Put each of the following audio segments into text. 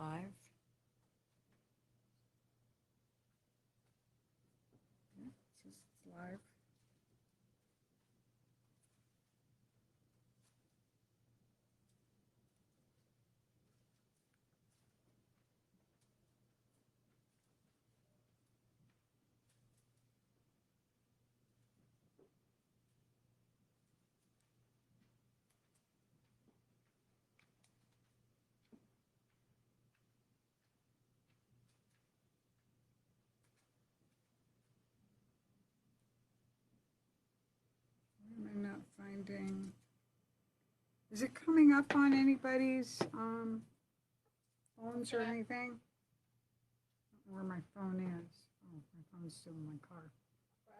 live. Yeah, it says it's live. Why am I not finding? Is it coming up on anybody's phones or anything? I don't know where my phone is. Oh, my phone's still in my car. I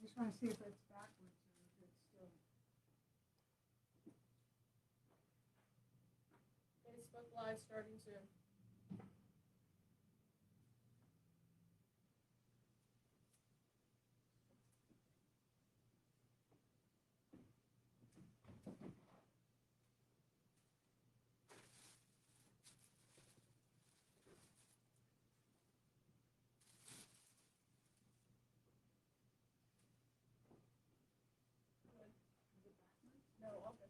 just want to see if it's backwards or if it's still. Facebook Live starting soon. No, okay.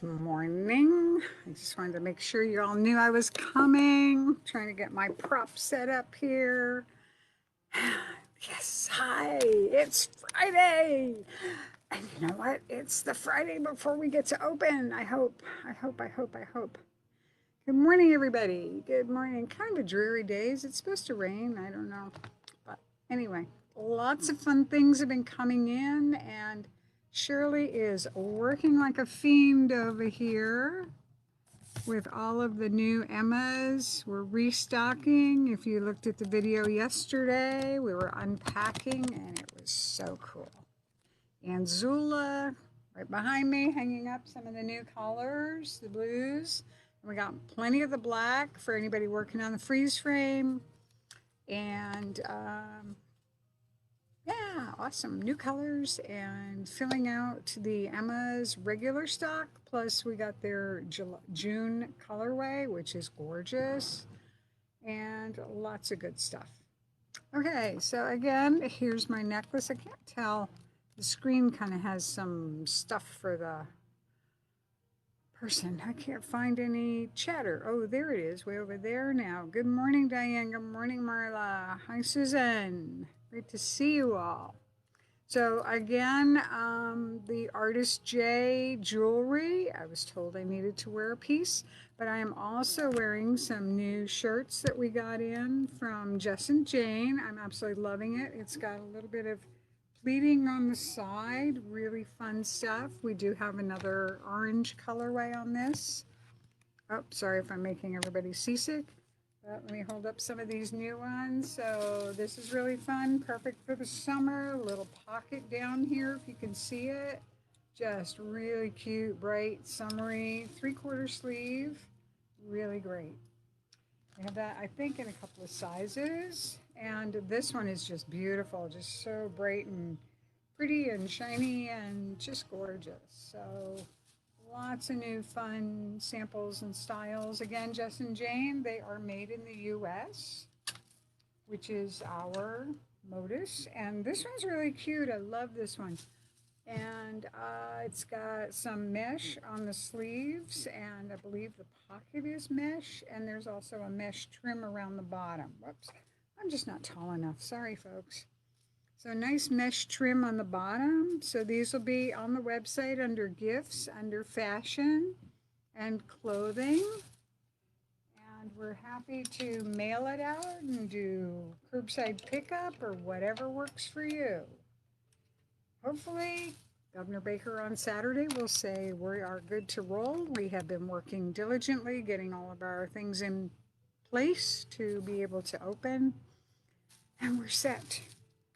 Good morning. I just wanted to make sure you all knew I was coming. Trying to get my prop set up here. Yes, hi, it's Friday. And you know what? It's the Friday before we get to open. I hope. Good morning, everybody. Good morning. Kind of dreary days. It's supposed to rain. I don't know. But anyway, lots of fun things have been coming in, and Shirley is working like a fiend over here with all of the new Emmas. We're restocking. If you looked at the video yesterday, we were unpacking, and it was so cool. And Zula, right behind me, hanging up some of the new colors, the blues. And we got plenty of the black for anybody working on the freeze frame. And yeah, awesome. New colors and filling out the Emma's regular stock. Plus we got their June colorway, which is gorgeous. And lots of good stuff. Okay, so again, here's my necklace. I can't tell. The screen kind of has some stuff for the person. I can't find any chatter. Oh, there it is, way over there now. Good morning, Diane. Good morning, Marla. Hi, Susan. Great to see you all. So again, the Artist J jewelry. I was told I needed to wear a piece, but I am also wearing some new shirts that we got in from Jess and Jane. I'm absolutely loving it. It's got a little bit of pleating on the side, really fun stuff. We do have another orange colorway on this. Oh, sorry if I'm making everybody seasick. But let me hold up some of these new ones. So this is really fun, perfect for the summer. A little pocket down here if you can see it. Just really cute, bright, summery, 3/4 sleeve. Really great. I have that, I think, in a couple of sizes. And this one is just beautiful, just so bright and pretty and shiny and just gorgeous. So lots of new fun samples and styles. Again, Jess and Jane, they are made in the US, which is our modus. And this one's really cute. I love this one. And it's got some mesh on the sleeves, and I believe the pocket is mesh, and there's also a mesh trim around the bottom. Whoops, I'm just not tall enough. Sorry, folks. So nice mesh trim on the bottom. So these will be on the website under gifts, under fashion and clothing. And we're happy to mail it out and do curbside pickup or whatever works for you. Hopefully, Governor Baker on Saturday will say we are good to roll. We have been working diligently, getting all of our things in place to be able to open, and we're set.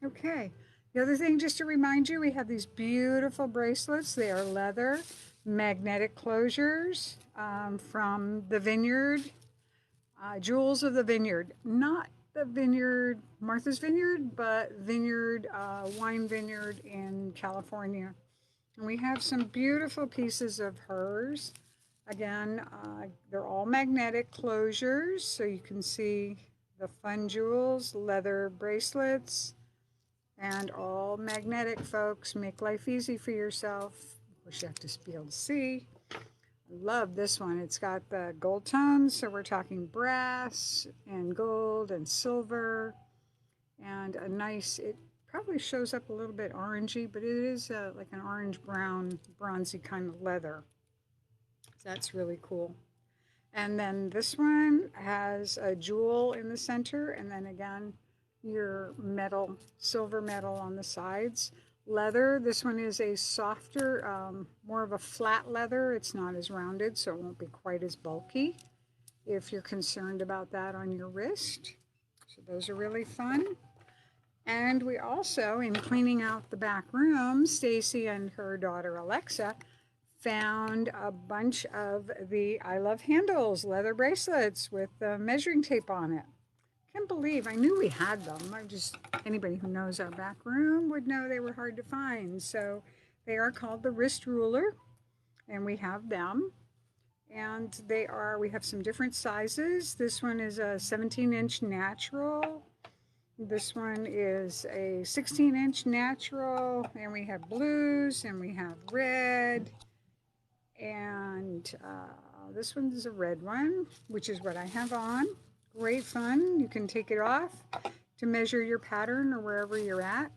Okay. The other thing, just to remind you, we have these beautiful bracelets. They are leather, magnetic closures from the vineyard, Jewels of the Vineyard. Not the vineyard, Martha's Vineyard, but vineyard, wine vineyard in California. And we have some beautiful pieces of hers. Again, they're all magnetic closures, so you can see the fun jewels, leather bracelets, and all magnetic, folks. Make life easy for yourself. Of course, you have to be able to see. I love this one. It's got the gold tones, so we're talking brass and gold and silver, and a nice, it probably shows up a little bit orangey, but it is like an orange brown bronzy kind of leather. So that's really cool. And then this one has a jewel in the center, and then again your metal, silver metal on the sides. Leather, this one is a softer, more of a flat leather. It's not as rounded, so it won't be quite as bulky if you're concerned about that on your wrist. So those are really fun. And we also, in cleaning out the back room, Stacy and her daughter Alexa found a bunch of the I Love Handles leather bracelets with measuring tape on it. Can't believe, I knew we had them. Anybody who knows our back room would know they were hard to find. So they are called the wrist ruler, and we have them. And we have some different sizes. This one is a 17-inch natural. This one is a 16-inch natural, and we have blues, and we have red, and this one is a red one, which is what I have on. Great fun. You can take it off to measure your pattern or wherever you're at.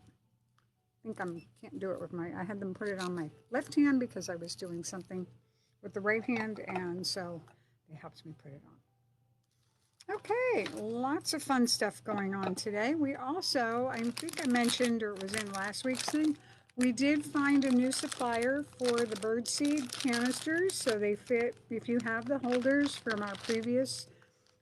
I think can't do it with I had them put it on my left hand because I was doing something with the right hand, and so it helps me put it on. Okay, lots of fun stuff going on today. We also, I think I mentioned, or it was in last week's thing, we did find a new supplier for the birdseed canisters, so they fit if you have the holders from our previous,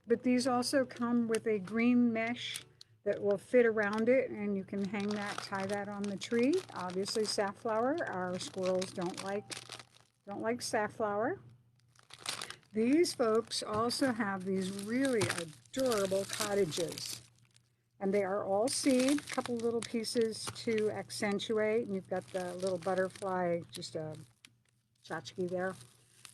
but these also come with a green mesh that will fit around it, and you can hang that, tie that on the tree. Obviously safflower, our squirrels don't like safflower. These folks also have these really adorable cottages, and they are all seed, a couple little pieces to accentuate, and you've got the little butterfly, just a tchotchke there,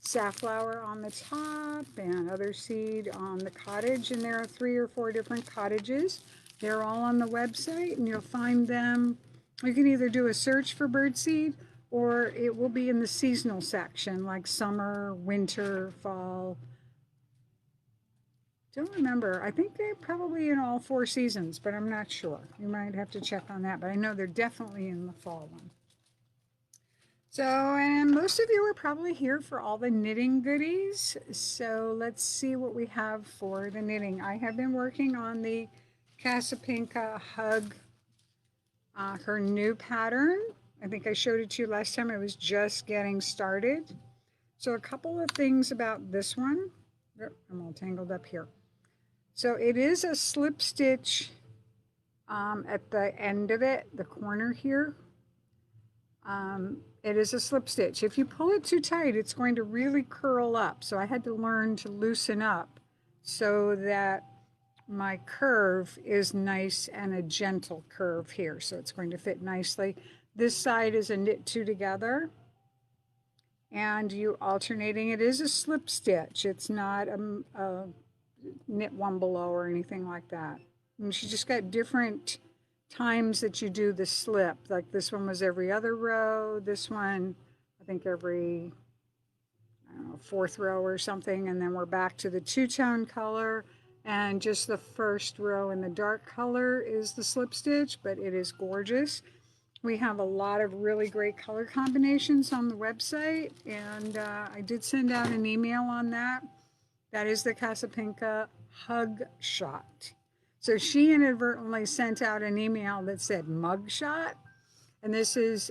safflower on the top, and other seed on the cottage, and there are 3 or 4 different cottages. They're all on the website, and you'll find them. You can either do a search for birdseed, or it will be in the seasonal section, like summer, winter, fall. Don't remember. I think they're probably in all 4 seasons, but I'm not sure. You might have to check on that, but I know they're definitely in the fall one. So, and most of you are probably here for all the knitting goodies. So let's see what we have for the knitting. I have been working on the Casapinka Hug, her new pattern. I think I showed it to you last time. I was just getting started. So a couple of things about this one. I'm all tangled up here. So it is a slip stitch at the end of it, the corner here. It is a slip stitch. If you pull it too tight, it's going to really curl up. So I had to learn to loosen up so that my curve is nice and a gentle curve here, so it's going to fit nicely. This side is a knit two together, and you alternating. It is a slip stitch. It's not a knit one below or anything like that. And she just got different times that you do the slip. Like this one was every other row. This one, I think every, I don't know, fourth row or something. And then we're back to the two-tone color. And just the first row in the dark color is the slip stitch, but it is gorgeous. We have a lot of really great color combinations on the website, and I did send out an email on that. That is the Casapinka Hug Shot. So she inadvertently sent out an email that said mug shot, and this is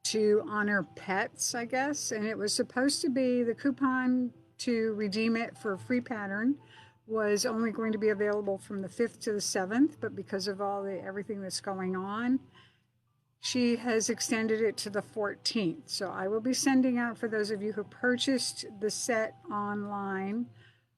to honor pets, I guess, and it was supposed to be the coupon to redeem it for a free pattern was only going to be available from the 5th to the 7th, but because of everything that's going on, she has extended it to the 14th. So I will be sending out, for those of you who purchased the set online,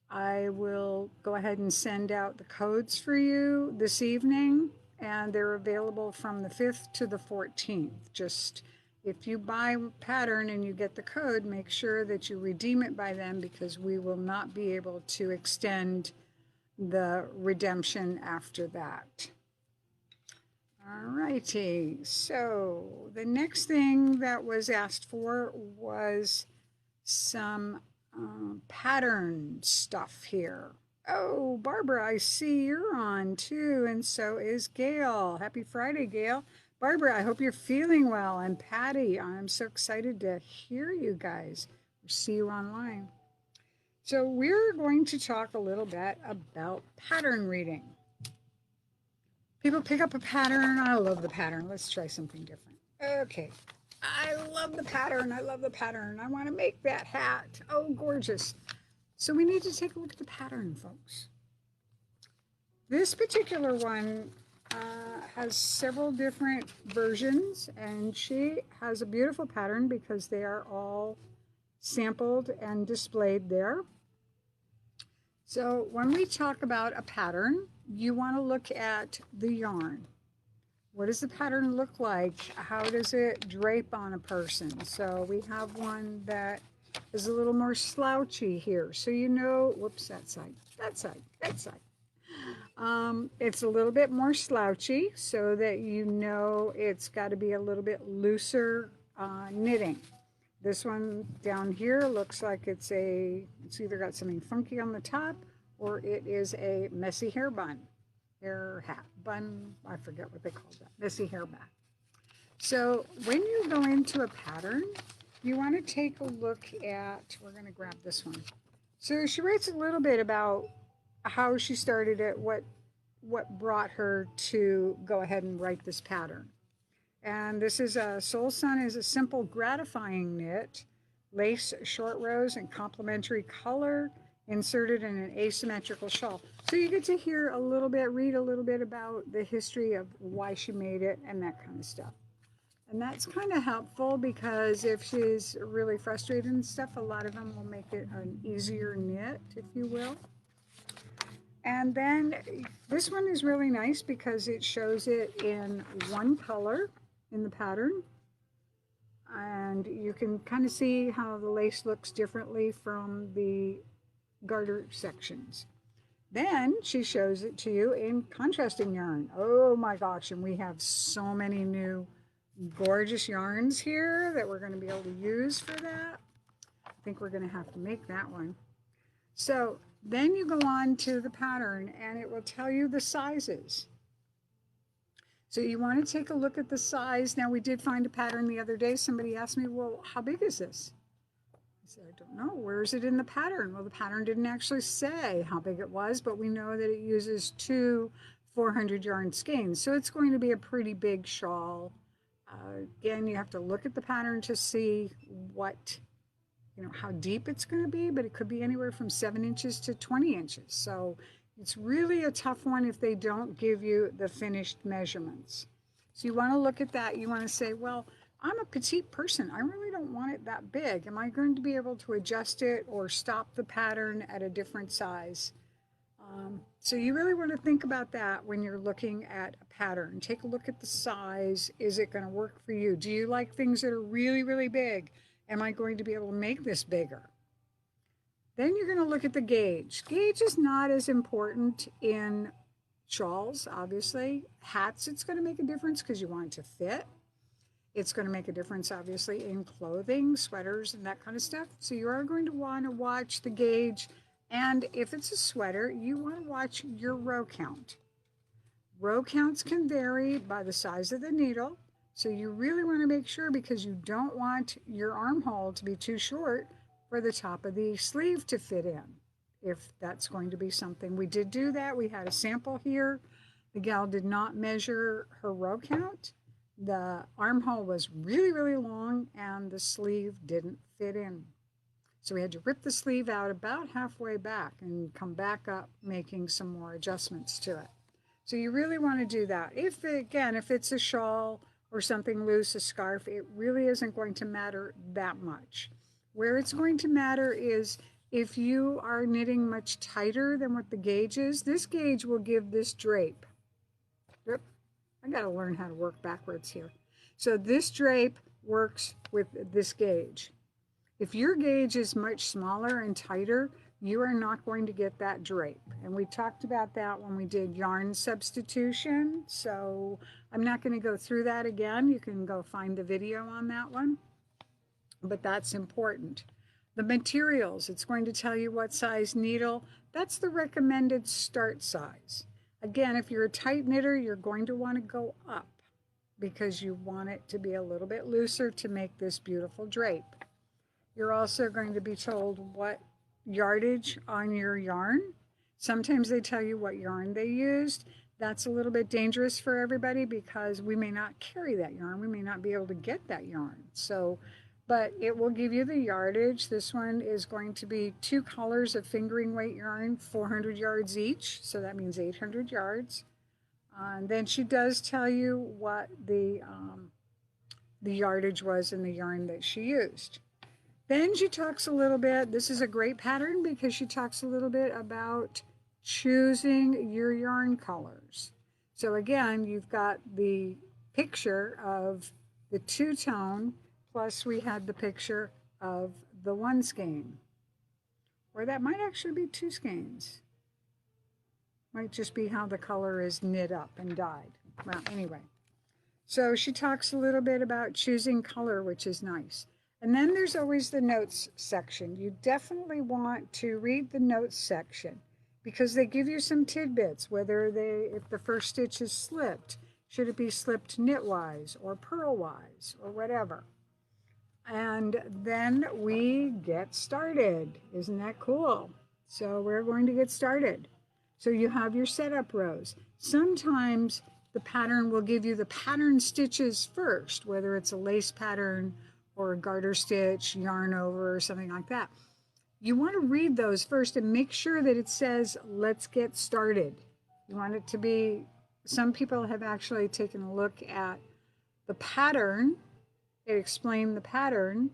I will go ahead and send out the codes for you this evening, and they're available from the 5th to the 14th. Just if you buy a pattern and you get the code, make sure that you redeem it by then, because we will not be able to extend the redemption after that. All righty, so the next thing that was asked for was some pattern stuff here. Oh, Barbara, I see you're on too, and so is Gail. Happy Friday, Gail. Barbara, I hope you're feeling well. And Patty, I'm so excited to hear you guys or see you online. So we're going to talk a little bit about pattern reading. People pick up a pattern. I love the pattern. Let's try something different. Okay. I love the pattern. I love the pattern. I want to make that hat. Oh, gorgeous. So we need to take a look at the pattern, folks. This particular one has several different versions, and she has a beautiful pattern because they are all sampled and displayed there. So when we talk about a pattern, you want to look at the yarn. What does the pattern look like? How does it drape on a person? So we have one that is a little more slouchy here. So you know, whoops, that side, that side, that side. It's a little bit more slouchy so that you know it's got to be a little bit looser knitting. This one down here looks like it's either got something funky on the top or it is a messy hair bun. Hair hat bun, I forget what they call that, messy hair bun. So when you go into a pattern, you want to take a look at, we're going to grab this one. So she writes a little bit about how she started it, what brought her to go ahead and write this pattern. And this is a Soul Sun is a simple, gratifying knit, lace short rows and complementary color inserted in an asymmetrical shawl. So you get to hear a little bit, read a little bit about the history of why she made it and that kind of stuff. And that's kind of helpful because if she's really frustrated and stuff, a lot of them will make it an easier knit, if you will. And then this one is really nice because it shows it in one color in the pattern. And you can kind of see how the lace looks differently from the garter sections. Then she shows it to you in contrasting yarn. Oh my gosh, and we have so many new gorgeous yarns here that we're going to be able to use for that. I think we're going to have to make that one. So then you go on to the pattern and it will tell you the sizes. So you want to take a look at the size. Now we did find a pattern the other day. Somebody asked me, well, how big is this? I said, I don't know. Where is it in the pattern? Well, the pattern didn't actually say how big it was, but we know that it uses two 400 yarn skeins. So it's going to be a pretty big shawl. Again, you have to look at the pattern to see what, how deep it's going to be, but it could be anywhere from 7 inches to 20 inches. So it's really a tough one if they don't give you the finished measurements. So you want to look at that. You want to say, well, I'm a petite person. I really don't want it that big. Am I going to be able to adjust it or stop the pattern at a different size? So you really want to think about that when you're looking at a pattern. Take a look at the size. Is it going to work for you? Do you like things that are really, really big? Am I going to be able to make this bigger? Then you're going to look at the gauge. Gauge is not as important in shawls, obviously. Hats, it's going to make a difference because you want it to fit. It's going to make a difference, obviously, in clothing, sweaters, and that kind of stuff. So you are going to want to watch the gauge. And if it's a sweater, you want to watch your row count. Row counts can vary by the size of the needle. So you really want to make sure, because you don't want your armhole to be too short for the top of the sleeve to fit in, if that's going to be something. We did do that. We had a sample here. The gal did not measure her row count. The armhole was really, really long and the sleeve didn't fit in. So we had to rip the sleeve out about halfway back and come back up, making some more adjustments to it. So you really want to do that. If it's a shawl or something loose, a scarf, it really isn't going to matter that much. Where it's going to matter is if you are knitting much tighter than what the gauge is. This gauge will give this drape. Yep, I got to learn how to work backwards here. So this drape works with this gauge. If your gauge is much smaller and tighter, you are not going to get that drape. And we talked about that when we did yarn substitution. So I'm not going to go through that again. You can go find the video on that one. But that's important. The materials, it's going to tell you what size needle. That's the recommended start size. Again, if you're a tight knitter, you're going to want to go up because you want it to be a little bit looser to make this beautiful drape. You're also going to be told what yardage on your yarn. Sometimes they tell you what yarn they used. That's a little bit dangerous for everybody because we may not carry that yarn. We may not be able to get that yarn. But it will give you the yardage. This one is going to be 2 colors of fingering weight yarn, 400 yards each. So that means 800 yards. And then she does tell you what the yardage was in the yarn that she used. Then she talks a little bit, this is a great pattern because she talks a little bit about choosing your yarn colors. So again, you've got the picture of the 2-tone, plus we had the picture of the 1 skein. Or that might actually be 2 skeins. Might just be how the color is knit up and dyed. Well, anyway. So she talks a little bit about choosing color, which is nice. And then there's always the notes section. You definitely want to read the notes section because they give you some tidbits, if the first stitch is slipped, should it be slipped knitwise or purlwise or whatever. And then we get started. Isn't that cool? So we're going to get started. So you have your setup rows. Sometimes the pattern will give you the pattern stitches first, whether it's a lace pattern or a garter stitch, yarn over, or something like that. You want to read those first and make sure that it says, let's get started. You want it to be, some people have actually taken a look at the pattern, it explained the pattern,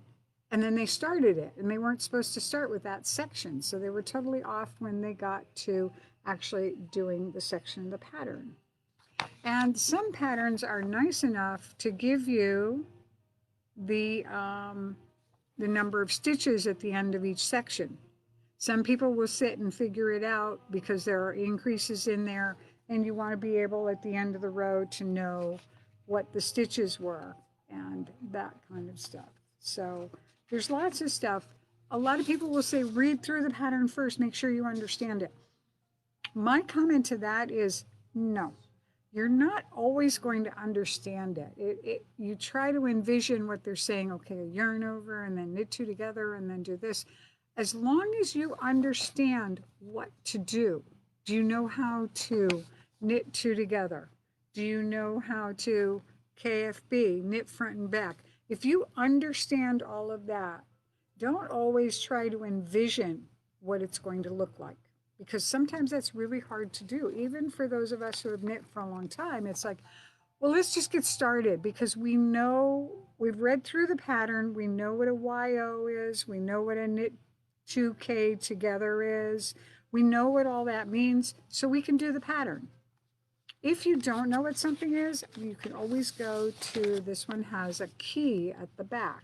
and then they started it, and they weren't supposed to start with that section. So they were totally off when they got to actually doing the section of the pattern. And some patterns are nice enough to give you the number of stitches at the end of each section. Some people will sit and figure it out because there are increases in there, and you want to be able at the end of the row to know what the stitches were and that kind of stuff. So there's lots of stuff. A lot of people will say read through the pattern first, make sure you understand it. My comment to that is no. You're not always going to understand it. You try to envision what they're saying, okay, yarn over and then knit 2 together and then do this. As long as you understand what to do. Do you know how to knit 2 together? Do you know how to KFB, knit front and back? If you understand all of that, don't always try to envision what it's going to look like. Because sometimes that's really hard to do. Even for those of us who have knit for a long time, it's like, well, let's just get started because we know, we've read through the pattern, we know what a YO is, we know what a knit 2K together is, We know what all that means, so we can do the pattern. If you don't know what something is, you can always go to, this one has a key at the back,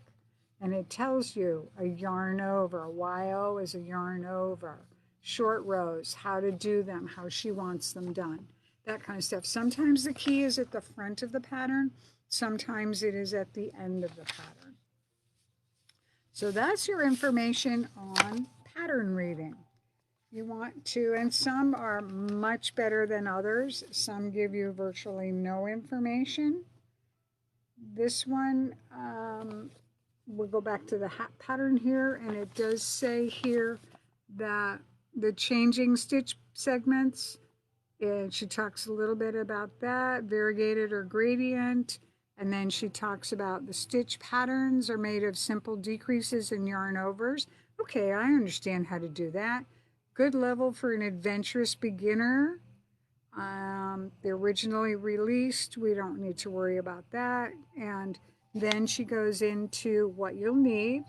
and it tells you a yarn over. YO is a yarn over. Short rows, how to do them, how she wants them done, that kind of stuff. Sometimes the key is at the front of the pattern, sometimes it is at the end of the pattern. So that's your information on pattern reading. You want to, and some are much better than others. Some give you virtually no information. This one, we'll go back to the hat pattern here, and it does say here that the changing stitch segments, and she talks a little bit about that, variegated or gradient, and then she talks about the stitch patterns are made of simple decreases and yarn overs. Okay, I understand how to do that. Good level for an adventurous beginner. They're originally released. We don't need to worry about that. And then she goes into what you'll need.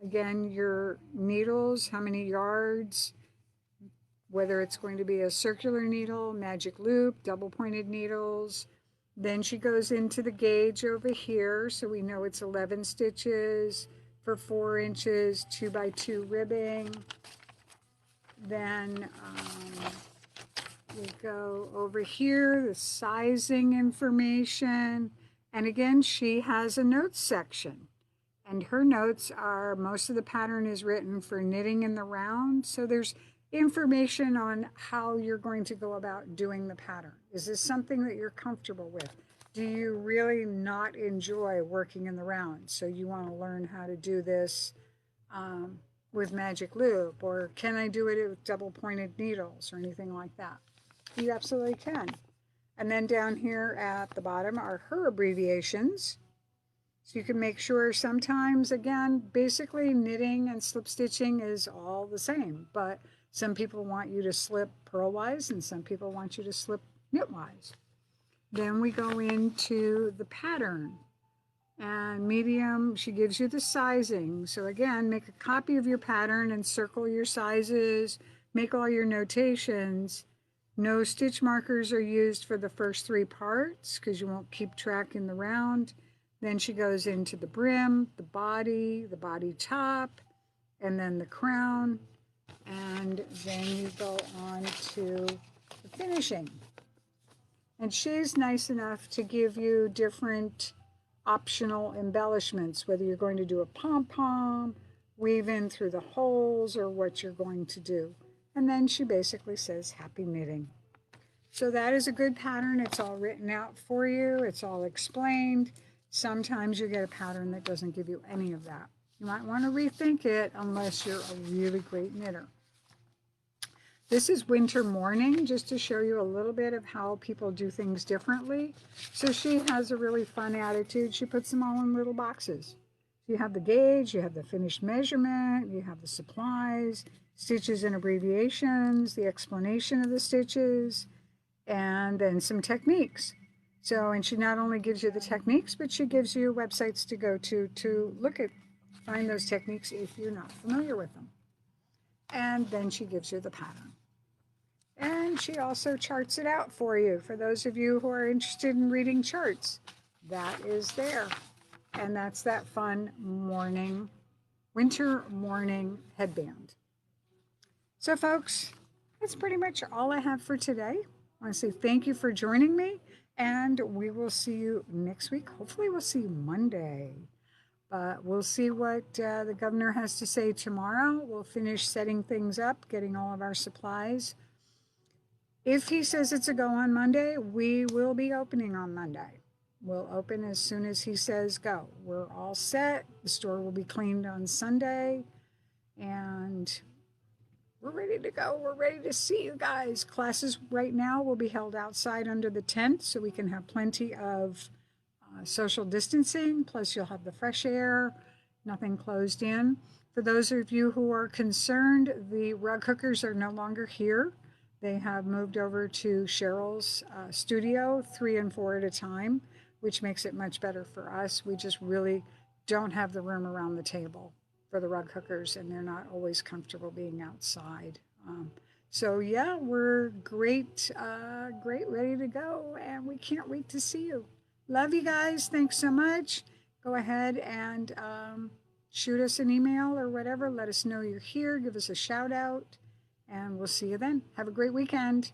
Again, your needles, how many yards, whether it's going to be a circular needle, magic loop, double pointed needles. Then she goes into the gauge over here. So we know it's 11 stitches for 4 inches, 2x2 ribbing. Then we go over here, the sizing information. And again, she has a notes section. And her notes are, most of the pattern is written for knitting in the round. So there's information on how you're going to go about doing the pattern. Is this something that you're comfortable with? Do you really not enjoy working in the round? So you want to learn how to do this with magic loop, or can I do it with double pointed needles or anything like that? You absolutely can. And then down here at the bottom are her abbreviations. So you can make sure sometimes, again, basically knitting and slip stitching is all the same, but some people want you to slip purlwise and some people want you to slip knitwise. Then we go into the pattern. And medium, she gives you the sizing. So again, make a copy of your pattern and circle your sizes, make all your notations. No stitch markers are used for the first 3 parts because you won't keep track in the round. Then she goes into the brim, the body top, and then the crown. And then you go on to the finishing. And she's nice enough to give you different optional embellishments, whether you're going to do a pom-pom, weave in through the holes, or what you're going to do. And then she basically says, happy knitting. So that is a good pattern. It's all written out for you. It's all explained. Sometimes you get a pattern that doesn't give you any of that. You might want to rethink it unless you're a really great knitter. This is Winter Morning, just to show you a little bit of how people do things differently. So she has a really fun attitude. She puts them all in little boxes. You have the gauge, you have the finished measurement, you have the supplies, stitches and abbreviations, the explanation of the stitches, and then some techniques. So, and she not only gives you the techniques, but she gives you websites to go to look at, find those techniques if you're not familiar with them. And then she gives you the pattern. And she also charts it out for you. For those of you who are interested in reading charts, that is there. And that's that fun morning, winter morning headband. So folks, that's pretty much all I have for today. I want to say thank you for joining me, and we will see you next week. Hopefully we'll see you Monday. But we'll see what the governor has to say tomorrow. We'll finish setting things up, getting all of our supplies. If he says it's a go on Monday, we will be opening on Monday. We'll open as soon as he says go. We're all set. The store will be cleaned on Sunday. And we're ready to go. We're ready to see you guys. Classes right now will be held outside under the tent so we can have plenty of social distancing. Plus you'll have the fresh air, nothing closed in. For those of you who are concerned, the rug hookers are no longer here. They have moved over to Cheryl's studio, 3 and 4 at a time, which makes it much better for us. We just really don't have the room around the table for the rug hookers, and they're not always comfortable being outside. So yeah, we're great, great, ready to go, and we can't wait to see you. Love you guys. Thanks so much. Go ahead and shoot us an email or whatever. Let us know you're here. Give us a shout out, and we'll see you then. Have a great weekend.